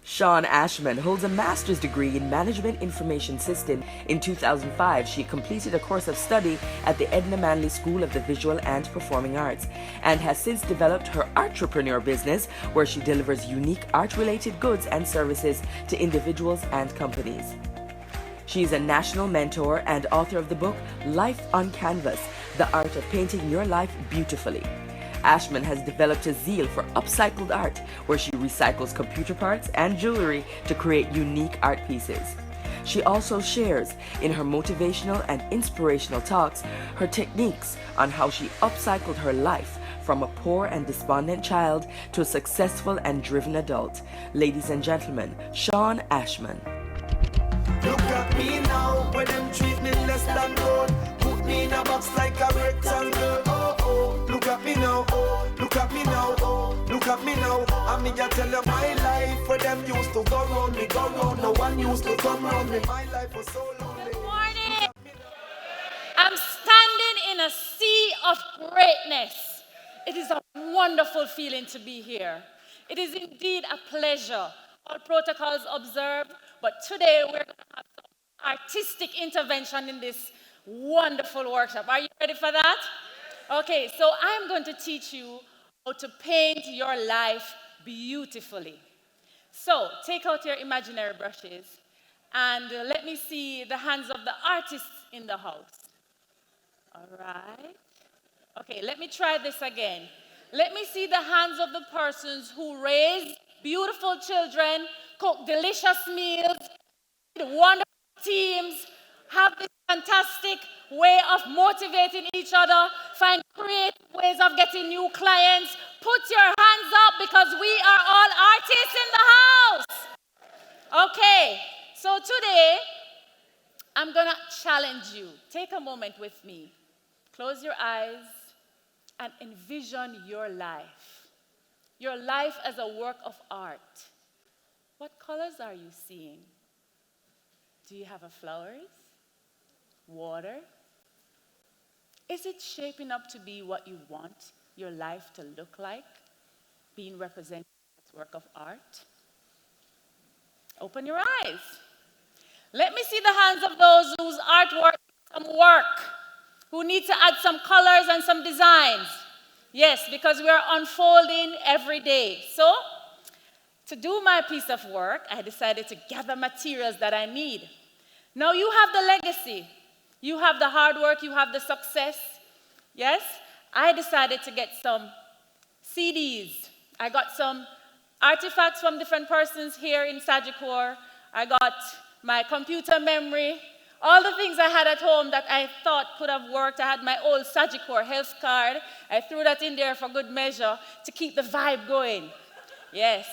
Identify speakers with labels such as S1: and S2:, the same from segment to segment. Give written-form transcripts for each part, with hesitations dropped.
S1: Shawn Ashman holds a master's degree in Management Information System. In 2005, she completed a course of study at the Edna Manley School of the Visual and Performing Arts and has since developed her entrepreneur business where she delivers unique art-related goods and services to individuals and companies. She is a national mentor and author of the book Life on Canvas, The Art of Painting Your Life Beautifully. Ashman has developed a zeal for upcycled art where she recycles computer parts and jewelry to create unique art pieces. She also shares in her motivational and inspirational talks her techniques on how she upcycled her life from a poor and despondent child to a successful and driven adult. Ladies and gentlemen, Shawn Ashman.
S2: Look at me now, when them treat me less than gold. Put me in a box like a rectangle. Oh, oh. Look at me now, oh. Look at me now, oh. Look at me now. I mean, I tell you my life, where them used to go round me, go round. No one used to come round me. My life was so lonely.
S3: Good morning. I'm standing in a sea of greatness. It is a wonderful feeling to be here. It is indeed a pleasure. All protocols observed, but today we're going to have some artistic intervention in this wonderful workshop. Are you ready for that? Okay, so I'm going to teach you how to paint your life beautifully. So take out your imaginary brushes and let me see the hands of the artists in the house. All right. Okay, let me try this again. Let me see the hands of the persons who raise beautiful children, cook delicious meals, wonderful teams, have this fantastic way of motivating each other, find creative ways of getting new clients. Put your hands up because we are all artists in the house. Okay, so today I'm gonna challenge you. Take a moment with me. Close your eyes and envision your life. Your life as a work of art. What colors are you seeing? Do you have flowers? Water? Is it shaping up to be what you want your life to look like? Being represented as work of art? Open your eyes. Let me see the hands of those whose artwork needs some work, who need to add some colors and some designs. Yes, because we are unfolding every day. So, to do my piece of work, I decided to gather materials that I need. Now you have the legacy. You have the hard work, you have the success. Yes? I decided to get some CDs. I got some artifacts from different persons here in Sagicor. I got my computer memory. All the things I had at home that I thought could have worked. I had my old Sagicor health card. I threw that in there for good measure to keep the vibe going. Yes.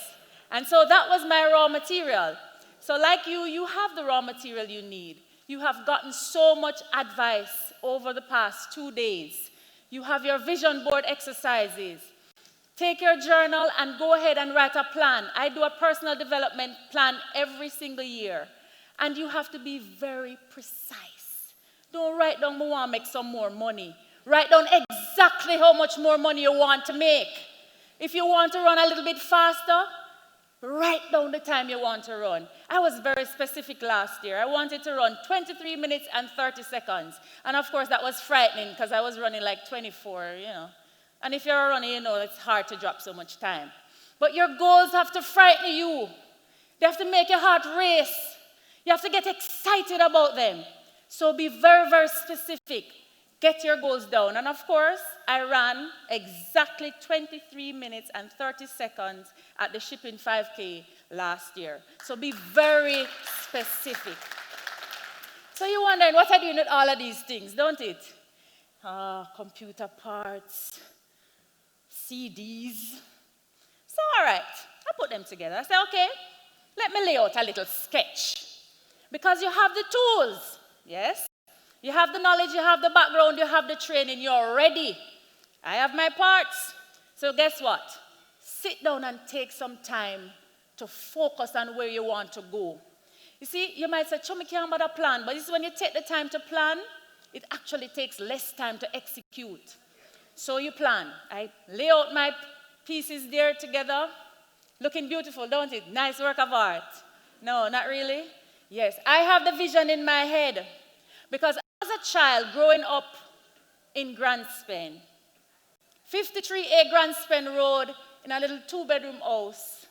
S3: And so that was my raw material. So like you have the raw material you need. You have gotten so much advice over the past 2 days. You have your vision board exercises. Take your journal and go ahead and write a plan. I do a personal development plan every single year. And you have to be very precise. Don't write down, I want to make some more money. Write down exactly how much more money you want to make. If you want to run a little bit faster, write down the time you want to run. I was very specific last year. I wanted to run 23 minutes and 30 seconds. And of course, that was frightening because I was running like 24, And if you're a runner, it's hard to drop so much time. But your goals have to frighten you. They have to make your heart race. You have to get excited about them. So be very, very specific. Get your goals down. And of course, I ran exactly 23 minutes and 30 seconds at the Shipping 5K last year. So be very specific. So you're wondering, what are you doing with all of these things, don't it? Computer parts, CDs. So all right, I put them together. I said, okay, let me lay out a little sketch. Because you have the tools, yes? You have the knowledge, you have the background, you have the training, you're ready. I have my parts. So guess what? Sit down and take some time to focus on where you want to go. You see, you might say, Chum, I can't bother plan, but this is when you take the time to plan, it actually takes less time to execute. So you plan. I lay out my pieces there together, Looking beautiful, don't it? Nice work of art. No, not really. Yes, I have the vision in my head because as a child growing up in Grandspen, 53A Grandspen Road in a little 2-bedroom house,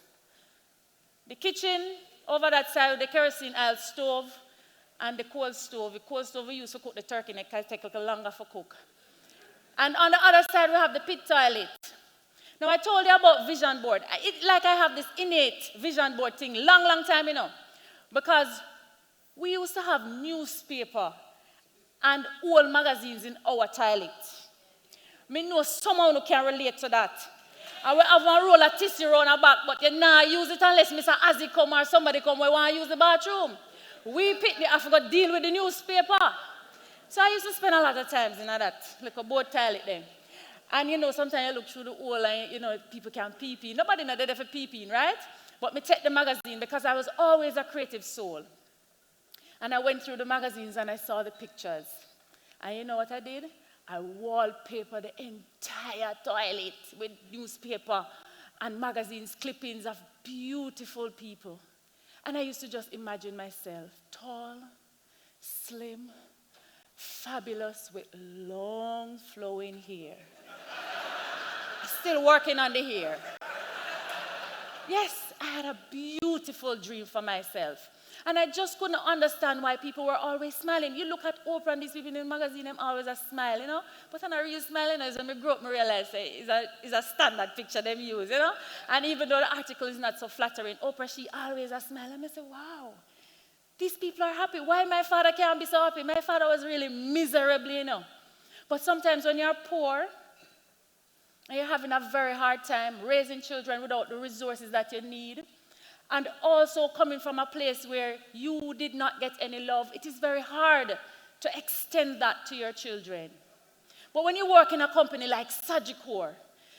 S3: the kitchen over that side with the kerosene oil stove and the coal stove. The coal stove we used to cook the turkey and it can take a little longer for cook. And on the other side we have the pit toilet. Now I told you about vision board. Like I have this innate vision board thing long time, because we used to have newspaper and old magazines in our toilet. I know someone who can relate to that. I will have one roll of tissue around our back, but you nah use it unless Mr. Azzy come or somebody come we want to use the bathroom. We pick the Africa deal with the newspaper. So I used to spend a lot of times in that little board toilet then. And sometimes you look through the hole and people can pee. Nobody know they're for peeing, right? But me take the magazine because I was always a creative soul. And I went through the magazines and I saw the pictures. And you know what I did? I wallpapered the entire toilet with newspaper and magazines, clippings of beautiful people. And I used to just imagine myself tall, slim, fabulous, with long flowing hair. Still working on the hair. Yes, I had a beautiful dream for myself. And I just couldn't understand why people were always smiling. You look at Oprah and these people in the magazine, them always a smile, But I'm not really smiling. As when I grew up, I realized it's a standard picture them use, And even though the article is not so flattering, Oprah, she always a smile. And I say, wow, these people are happy. Why my father can't be so happy? My father was really miserable, But sometimes when you're poor, and you're having a very hard time raising children without the resources that you need, and also coming from a place where you did not get any love, it is very hard to extend that to your children. But when you work in a company like Sagicor,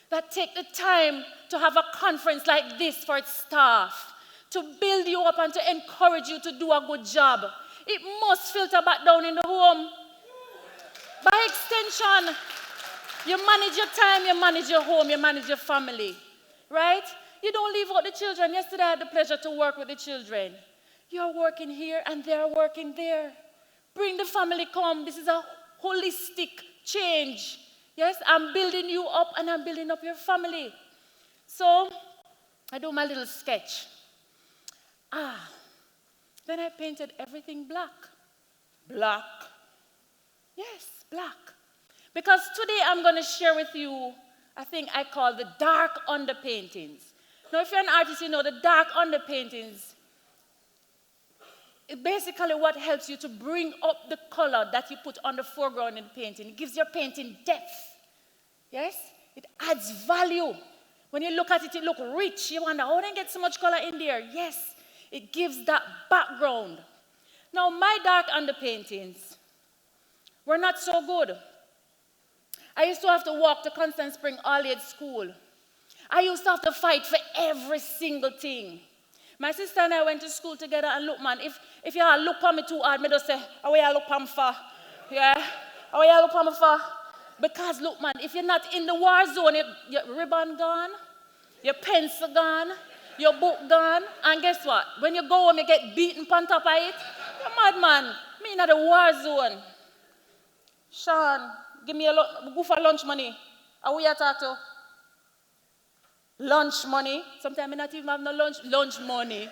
S3: that take the time to have a conference like this for its staff, to build you up and to encourage you to do a good job, it must filter back down in the home. By extension, you manage your time, you manage your home, you manage your family, right? You don't leave out the children. Yesterday I had the pleasure to work with the children. You're working here and they're working there. Bring the family, come. This is a holistic change. Yes, I'm building you up and I'm building up your family. So I do my little sketch. Then I painted everything black. Black. Yes, black. Because today I'm going to share with you a thing I call the dark underpaintings. Now, if you're an artist, you know the dark underpaintings is basically what helps you to bring up the color that you put on the foreground in the painting. It gives your painting depth. Yes? It adds value. When you look at it, it looks rich. You wonder, how did I get so much color in there? Yes, it gives that background. Now, my dark underpaintings were not so good. I used to have to walk to Constant Spring All-Age School. I used to have to fight for every single thing. My sister and I went to school together, and look, man, if you all look at me too hard, me just say, how you look at me for? Yeah? How you look at me for? Because, look, man, if you're not in the war zone, your ribbon gone, your pencil gone, your book gone, and guess what? When you go home, you get beaten on top of it. You're mad, man. Me in the war zone. Shawn, give me go for lunch money. How will you talk to? Lunch money. Sometimes I not even have no lunch money.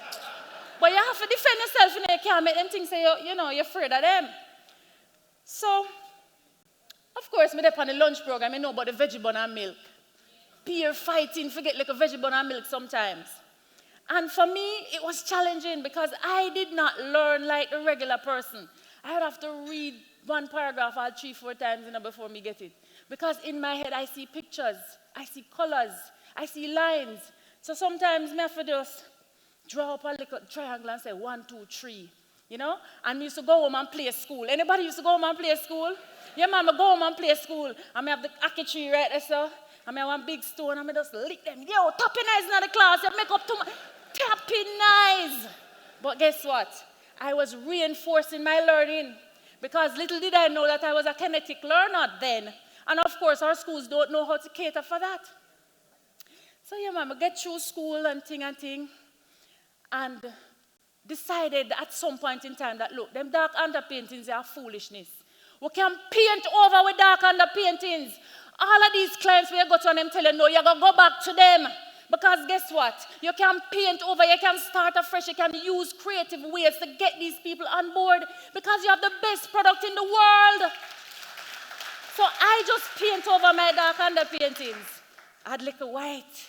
S3: But you have to defend yourself, you can't make them think say you're afraid of them. So, of course, me up on the lunch program, I know about the veggie bun and milk. Peer fighting, forget like a veggie bun and milk sometimes. And for me, it was challenging because I did not learn like a regular person. I would have to read one paragraph all 3-4 times before me get it. Because in my head, I see pictures, I see colors, I see lines. So sometimes I have to just draw up a little triangle and say 1, 2, 3, And we used to go home and play school. Anybody used to go home and play school? Yeah, man, I go home and play school. And I have the ackee tree right there, so. And I have one big stone and I just lick them. Yo, tapping eyes in the class. You make up too much. Tapping eyes. But guess what? I was reinforcing my learning. Because little did I know that I was a kinetic learner then. And of course, our schools don't know how to cater for that. So yeah, man, I get through school and thing, and decided at some point in time that, look, them dark underpaintings are foolishness. We can paint over with dark underpaintings. All of these clients we go to and them tell you, no, you're going to go back to them. Because guess what? You can paint over, you can start afresh, you can use creative ways to get these people on board because you have the best product in the world. So I just paint over my dark underpaintings. Add little white,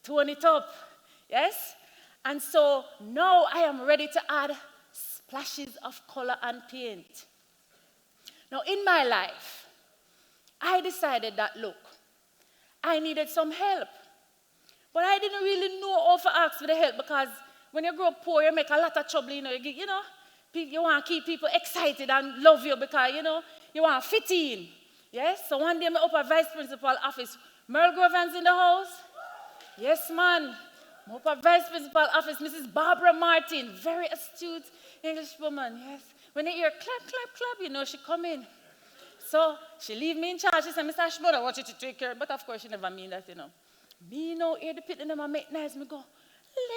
S3: tone it up, yes? And so now I am ready to add splashes of color and paint. Now in my life, I decided that, look, I needed some help. But I didn't really know how to ask for the help because when you grow up poor, you make a lot of trouble, you want to keep people excited and love you because, you want to fit in. Yes? So one day, I'm up at vice principal office. Merle Grovan's in the house? Yes, man. I'm up at vice principal office. Mrs. Barbara Martin, very astute English woman. Yes. When they hear clap, clap, clap, she come in. So she leave me in charge. She said, Mr. Ashman, I want you to take care. But of course, she never mean that, Me hear the pit and them make nice. Me go,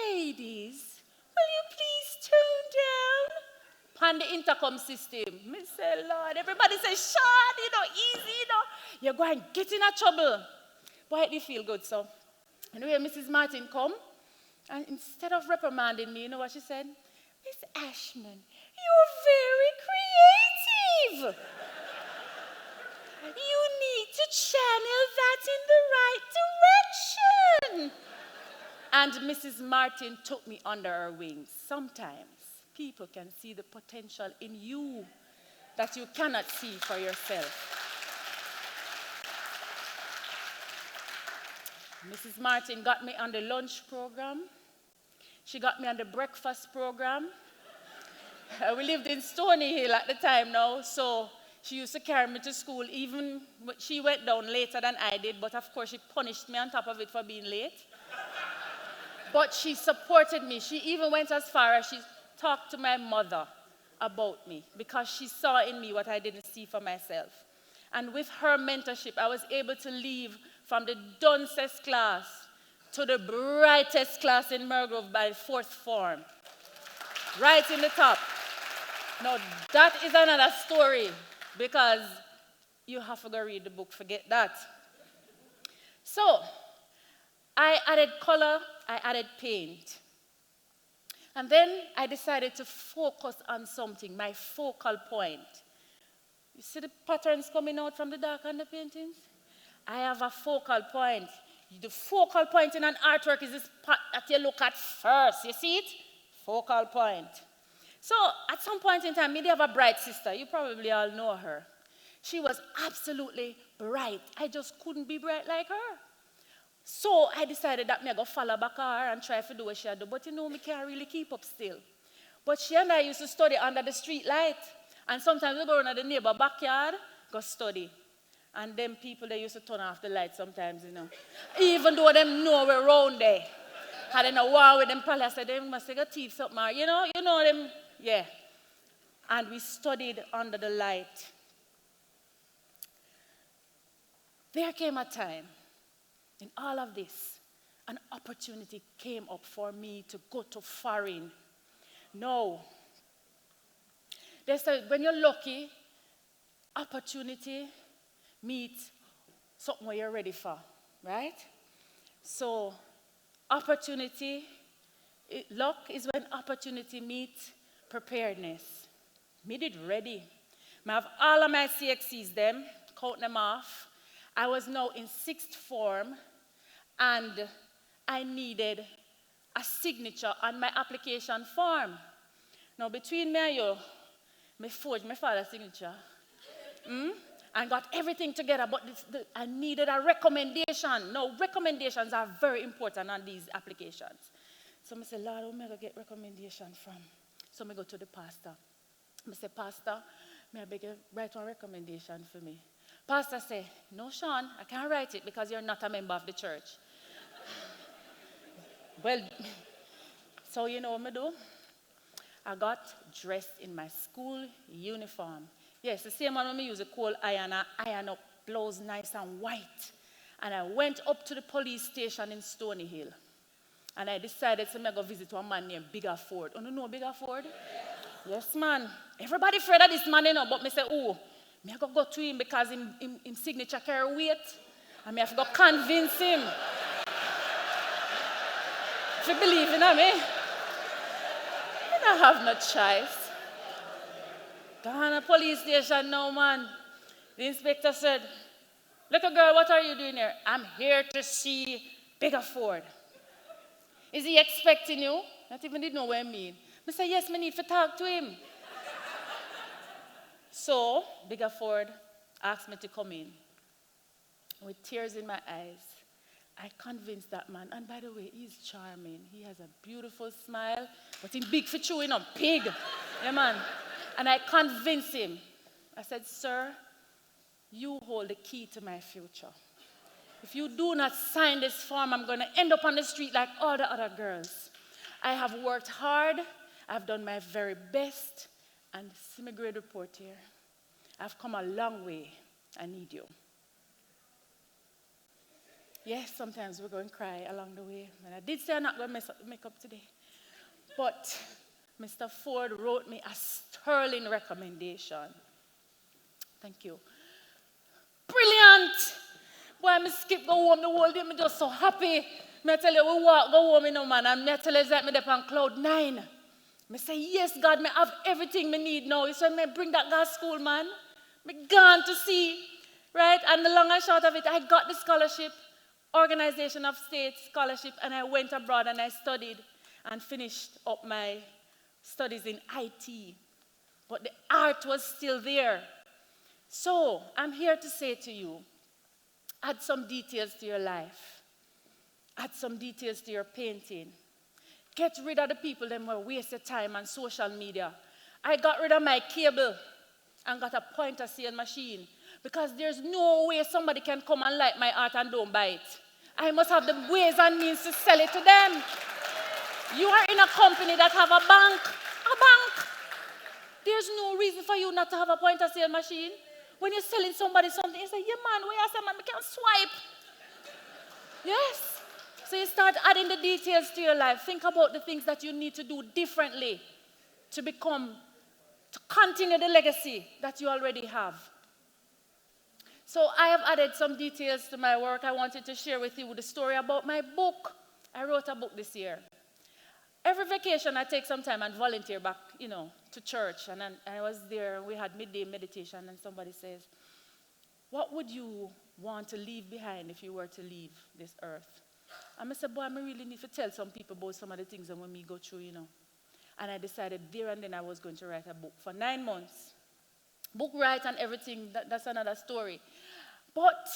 S3: ladies, will you please tone down? On the intercom system. Me say, Lord, everybody say, Shawn, easy, You're going to get in a trouble. But it feel good, so. Anyway, Mrs. Martin come, and instead of reprimanding me, you know what she said? Miss Ashman, you're very creative. You need to channel that in the right direction. And Mrs. Martin took me under her wings. Sometimes people can see the potential in you that you cannot see for yourself. Mrs. Martin got me on the lunch program. She got me on the breakfast program. We lived in Stony Hill at the time now, so she used to carry me to school, even she went down later than I did, but of course she punished me on top of it for being late. But she supported me. She even went as far as she talked to my mother about me because she saw in me what I didn't see for myself. And with her mentorship, I was able to leave from the duncest class to the brightest class in Mergrove by 4th form. Right in the top. Now, that is another story because you have to go read the book, forget that. So, I added color, I added paint. And then I decided to focus on something, my focal point. You see the patterns coming out from the dark underpaintings? I have a focal point. The focal point in an artwork is this part that you look at first. You see it? Focal point. So at some point in time, me have a bright sister. You probably all know her. She was absolutely bright. I just couldn't be bright like her. So I decided that me go follow back her and try to do what she do. But me can't really keep up still. But she and I used to study under the street light. And sometimes we go around the neighbor backyard, go study. And them people, they used to turn off the light sometimes, Even though them know we're around there. Had in a war with them probably, I said, they must take a teeth something, you know them, yeah. And we studied under the light. There came a time, in all of this, an opportunity came up for me to go to foreign. No. They said, when you're lucky, opportunity meets something what you're ready for, right? So, luck is when opportunity meets preparedness. Me did ready. I have all of my CXCs them, count them off. I was now in 6th form, and I needed a signature on my application form. Now, between me and you, I forged my father's signature. And got everything together, but I needed a recommendation. Now, recommendations are very important on these applications. So I said, Lord, where am I going to get recommendation from? So I go to the pastor. I say, Pastor, may I beg you write one recommendation for me? Pastor say, no, Shawn, I can't write it because you're not a member of the church. Well, so you know what I do? I got dressed in my school uniform. Yes, the same one when we use a coal iron, I iron up blouse nice and white. And I went up to the police station in Stony Hill. And I decided to go visit one man named Bigger Ford. Oh, you know Bigger Ford? Yes, man. Everybody afraid of this man, you know, but me say, oh, me I go to him because him signature carry weight. And me have to go convince him. If you believe in me, I don't have no choice. Gone to the police station now, man. The inspector said, little girl, what are you doing here? I'm here to see Bigger Ford. Is he expecting you? Not even did know what I mean. I said, yes, I need to talk to him. So, Bigger Ford asked me to come in. With tears in my eyes, I convinced that man. And by the way, he's charming. He has a beautiful smile, but he's big for chewing on pig. Yeah, man. And I convinced him. I said, sir, you hold the key to my future. If you do not sign this form, I'm going to end up on the street like all the other girls. I have worked hard. I've done my very best. And see my grade report here. I've come a long way. I need you. Yes, sometimes we're going to cry along the way. And I did say I'm not going to mess up the makeup today. But Mr. Ford wrote me a sterling recommendation. Thank you. Brilliant! Boy, I skip go home the whole day. I'm just so happy. I tell you, we walk, go home, you know, man. And I tell you that I'm on cloud 9. I say, yes, God, I have everything I need now. He said, I bring that guy to school, man. I'm gone to see. Right? And the long and short of it, I got the scholarship, Organization of State scholarship, and I went abroad and I studied and finished up my studies in IT. But the art was still there. So, I'm here to say to you, add some details to your life. Add some details to your painting. Get rid of the people that will waste your time on social media. I got rid of my cable and got a point-of-sale machine because there's no way somebody can come and like my art and don't buy it. I must have the ways and means to sell it to them. You are in a company that have a bank. There's no reason for you not to have a point-of-sale machine. When you're selling somebody something, you say, yeah, man, where you say, man, we can swipe. Yes. So you start adding the details to your life. Think about the things that you need to do differently to continue the legacy that you already have. So I have added some details to my work. I wanted to share with you the story about my book. I wrote a book this year. Every vacation, I take some time and volunteer back, to church. And I was there, and we had midday meditation, and somebody says, what would you want to leave behind if you were to leave this earth? And I said, boy, I really need to tell some people about some of the things that when we go through, And I decided there and then I was going to write a book for 9 months. Book write and everything, that's another story. But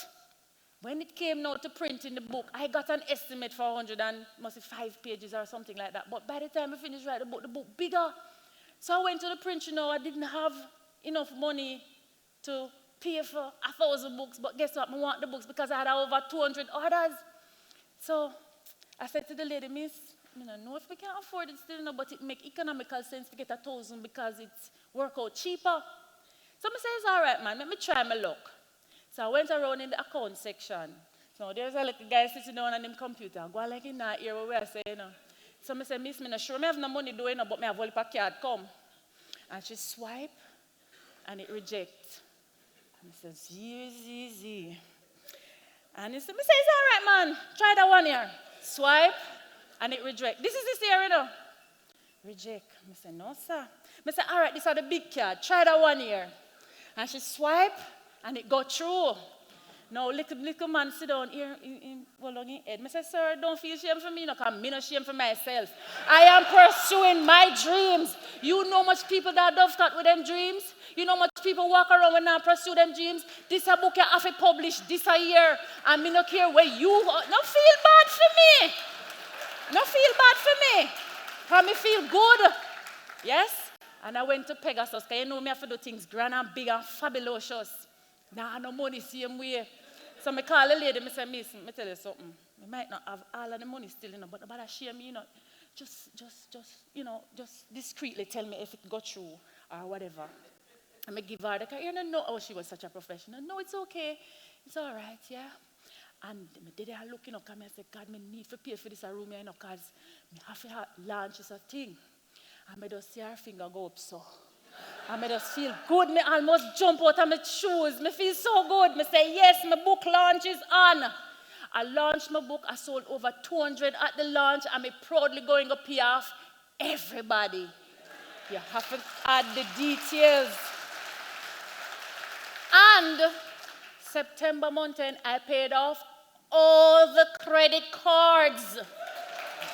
S3: when it came now to printing the book, I got an estimate for 105 pages or something like that. But by the time I finished writing the book bigger. So I went to the print, I didn't have enough money to pay for 1,000 books. But guess what? I want the books because I had over 200 orders. So I said to the lady, miss, I don't know if we can afford it still, but it makes economical sense to get 1,000 because it's work out cheaper. So I said, it's all right, man. Let me try my luck. So I went around in the account section. So there's a little guy sitting down on his computer. Go like in that ear where I say, So I said, miss, I'm not sure I have no money doing but I have only a card, come. And she swipe, and it rejects. And I said, easy. And he said, it's all right, man. Try that one here. Swipe, and it reject. This is this here, Reject. I said, no, sir. I said, all right, these are the big card. Try that one here. And she swipe, and it go through. Now, little man sit down here in head. I said, sir, don't feel shame for me, because I'm not shame for myself. I am pursuing my dreams. You know much people that don't start with them dreams? You know much people walk around when I pursue them dreams? This a book you have to publish this a year, and me not care where you are. No feel bad for me. No feel bad for me. Because me feel good. Yes? And I went to Pegasus, because me have to do things grand and big and fabulous. Nah, no money same way. So I call the lady, I say, miss, let me tell you something. I might not have all of the money still, but I share me, just discreetly tell me if it go through or whatever. And I give her the car. You don't know, oh, she was such a professional. No, it's okay. It's all right, yeah. And my daddy are looking up at me and say, God, I need to pay for this room here, because I have to launch this thing. And I just see her finger go up so. And I just feel good. I almost jump out of my shoes. I feel so good. I say, yes, my book launch is on. I launched my book. I sold over 200 at the launch. I'm proudly going up here off everybody. You have to add the details. And September month end, I paid off all the credit cards.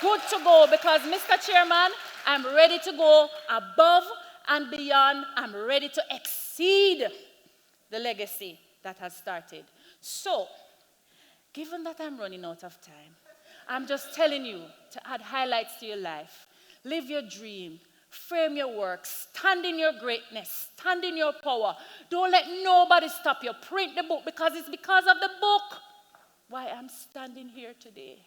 S3: Good to go, because Mr. Chairman, I'm ready to go above and beyond. I'm ready to exceed the legacy that has started. So, given that I'm running out of time, I'm just telling you to add highlights to your life. Live your dream. Frame your work. Stand in your greatness. Stand in your power. Don't let nobody stop you. Print the book, because it's because of the book why I'm standing here today.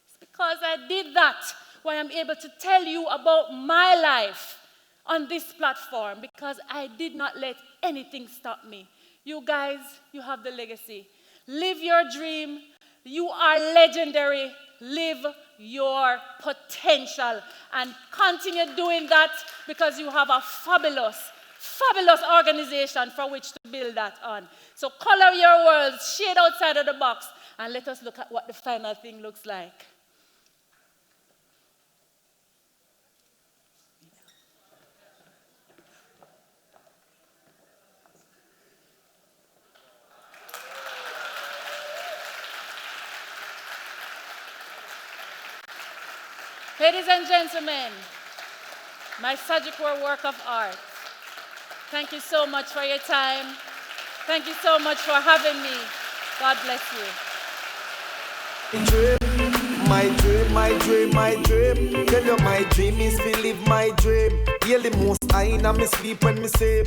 S3: It's because I did that why I'm able to tell you about my life on this platform, because I did not let anything stop me. You guys, you have the legacy. Live your dream. You are legendary. Live your potential and continue doing that, because you have a fabulous organization for which to build that on. So color your world, shade outside of the box, and let us look at what the final thing looks like. Ladies and gentlemen, my Sagicor work of art. Thank you so much for your time. Thank you so much for having me. God bless you.
S2: My dream. Tell you my dream is to live my dream. Hear the most I in my sleep when me say.